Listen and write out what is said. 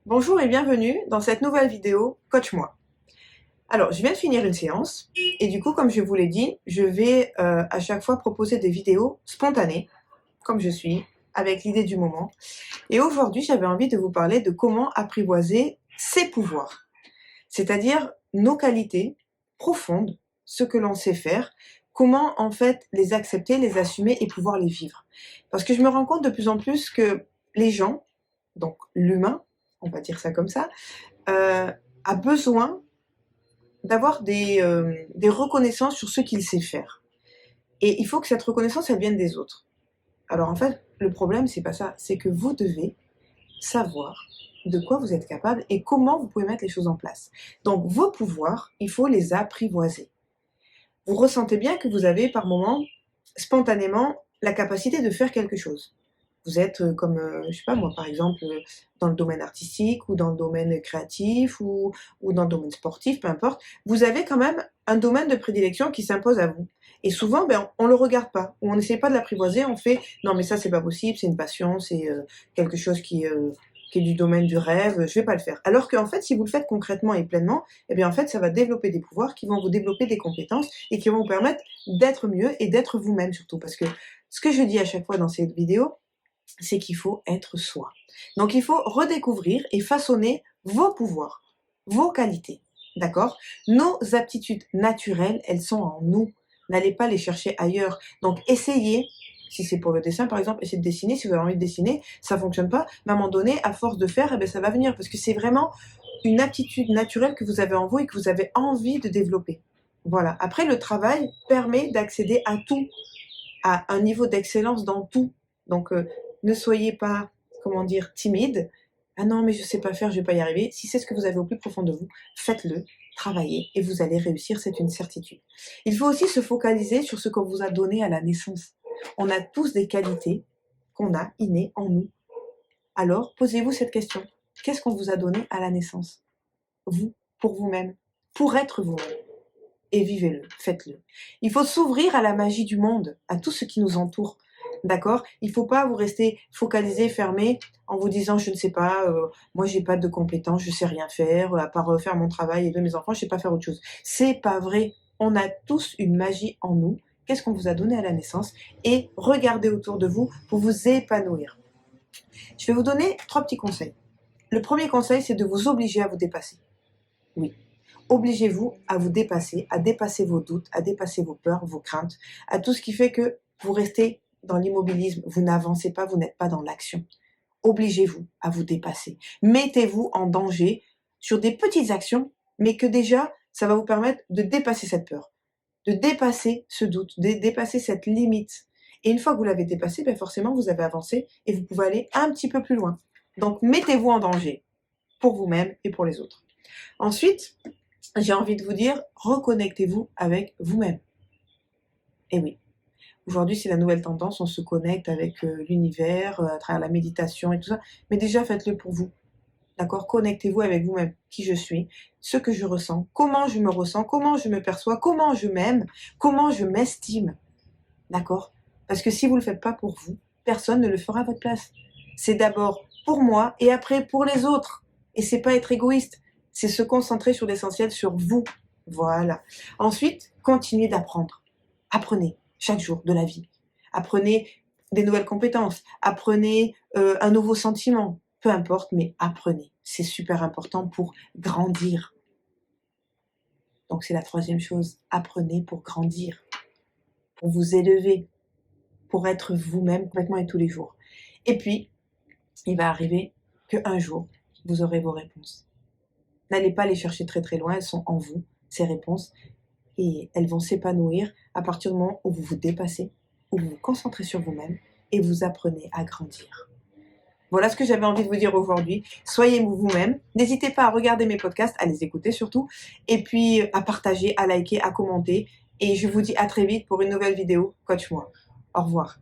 Bonjour et bienvenue dans cette nouvelle vidéo Coach-moi. Alors, je viens de finir une séance et du coup, comme je vous l'ai dit, je vais à chaque fois proposer des vidéos spontanées, comme je suis, avec l'idée du moment. Et aujourd'hui, j'avais envie de vous parler de comment apprivoiser ses pouvoirs, c'est-à-dire nos qualités profondes, ce que l'on sait faire, comment en fait les accepter, les assumer et pouvoir les vivre. Parce que je me rends compte de plus en plus que les gens, donc l'humain, on va dire ça comme ça, a besoin d'avoir des reconnaissances sur ce qu'il sait faire. Et il faut que cette reconnaissance, elle vienne des autres. Alors en fait, le problème, c'est pas ça. C'est que vous devez savoir de quoi vous êtes capable et comment vous pouvez mettre les choses en place. Donc vos pouvoirs, il faut les apprivoiser. Vous ressentez bien que vous avez par moment, spontanément, la capacité de faire quelque chose. Vous êtes comme, je sais pas moi, par exemple, dans le domaine artistique ou dans le domaine créatif ou dans le domaine sportif, peu importe. Vous avez quand même un domaine de prédilection qui s'impose à vous. Et souvent, ben, on le regarde pas, ou on n'essaie pas de l'apprivoiser, on fait non mais ça c'est pas possible, c'est une passion, c'est quelque chose qui est du domaine du rêve, je vais pas le faire. Alors qu'en fait, si vous le faites concrètement et pleinement, eh bien en fait, ça va développer des pouvoirs qui vont vous développer des compétences et qui vont vous permettre d'être mieux et d'être vous-même surtout. Parce que ce que je dis à chaque fois dans cette vidéo, c'est qu'il faut être soi. Donc il faut redécouvrir et façonner vos pouvoirs, vos qualités, d'accord? Nos aptitudes naturelles, elles sont en nous. N'allez pas les chercher ailleurs. Donc essayez, si c'est pour le dessin par exemple, essayez de dessiner, si vous avez envie de dessiner, ça fonctionne pas, mais à un moment donné, à force de faire, eh bien, ça va venir, parce que c'est vraiment une aptitude naturelle que vous avez en vous et que vous avez envie de développer. Voilà. Après, le travail permet d'accéder à tout, à un niveau d'excellence dans tout. Donc, ne soyez pas, comment dire, timide. Ah non, mais je sais pas faire, je vais pas y arriver. Si c'est ce que vous avez au plus profond de vous, faites-le, travaillez et vous allez réussir, c'est une certitude. Il faut aussi se focaliser sur ce qu'on vous a donné à la naissance. On a tous des qualités qu'on a innées en nous. Alors, posez-vous cette question. Qu'est-ce qu'on vous a donné à la naissance? Vous, pour vous-même, pour être vous-même. Et vivez-le, faites-le. Il faut s'ouvrir à la magie du monde, à tout ce qui nous entoure. D'accord? Il ne faut pas vous rester focalisé, fermé, en vous disant je ne sais pas, moi j'ai pas de compétences, je sais rien faire, à part faire mon travail et de mes enfants, je sais pas faire autre chose. C'est pas vrai. On a tous une magie en nous. Qu'est-ce qu'on vous a donné à la naissance? Et regardez autour de vous pour vous épanouir. Je vais vous donner 3 petits conseils. Le premier conseil, c'est de vous obliger à vous dépasser. Oui. Obligez-vous à vous dépasser, à dépasser vos doutes, à dépasser vos peurs, vos craintes, à tout ce qui fait que vous restez dans l'immobilisme, vous n'avancez pas, vous n'êtes pas dans l'action. Obligez-vous à vous dépasser. Mettez-vous en danger sur des petites actions, mais que déjà, ça va vous permettre de dépasser cette peur, de dépasser ce doute, de dépasser cette limite. Et une fois que vous l'avez dépassé, ben forcément, vous avez avancé et vous pouvez aller un petit peu plus loin. Donc, mettez-vous en danger pour vous-même et pour les autres. Ensuite, j'ai envie de vous dire, reconnectez-vous avec vous-même. Et oui, aujourd'hui c'est la nouvelle tendance, on se connecte avec l'univers, à travers la méditation et tout ça, mais déjà faites-le pour vous, d'accord? Connectez-vous avec vous-même, qui je suis, ce que je ressens, comment je me perçois, comment je m'aime, comment je m'estime, d'accord? Parce que si vous ne le faites pas pour vous, personne ne le fera à votre place. C'est d'abord pour moi et après pour les autres. Et c'est pas être égoïste, c'est se concentrer sur l'essentiel, sur vous. Voilà. Ensuite, continuez d'apprendre. Apprenez chaque jour de la vie. Apprenez des nouvelles compétences. Apprenez un nouveau sentiment. Peu importe, mais apprenez. C'est super important pour grandir. Donc c'est la troisième chose. Apprenez pour grandir, pour vous élever, pour être vous-même complètement et tous les jours. Et puis, il va arriver qu'un jour, vous aurez vos réponses. N'allez pas les chercher très très loin, elles sont en vous, ces réponses, et elles vont s'épanouir à partir du moment où vous vous dépassez, où vous vous concentrez sur vous-même et vous apprenez à grandir. Voilà ce que j'avais envie de vous dire aujourd'hui. Soyez vous-même. N'hésitez pas à regarder mes podcasts, à les écouter surtout, et puis à partager, à liker, à commenter. Et je vous dis à très vite pour une nouvelle vidéo. Coach-moi. Au revoir.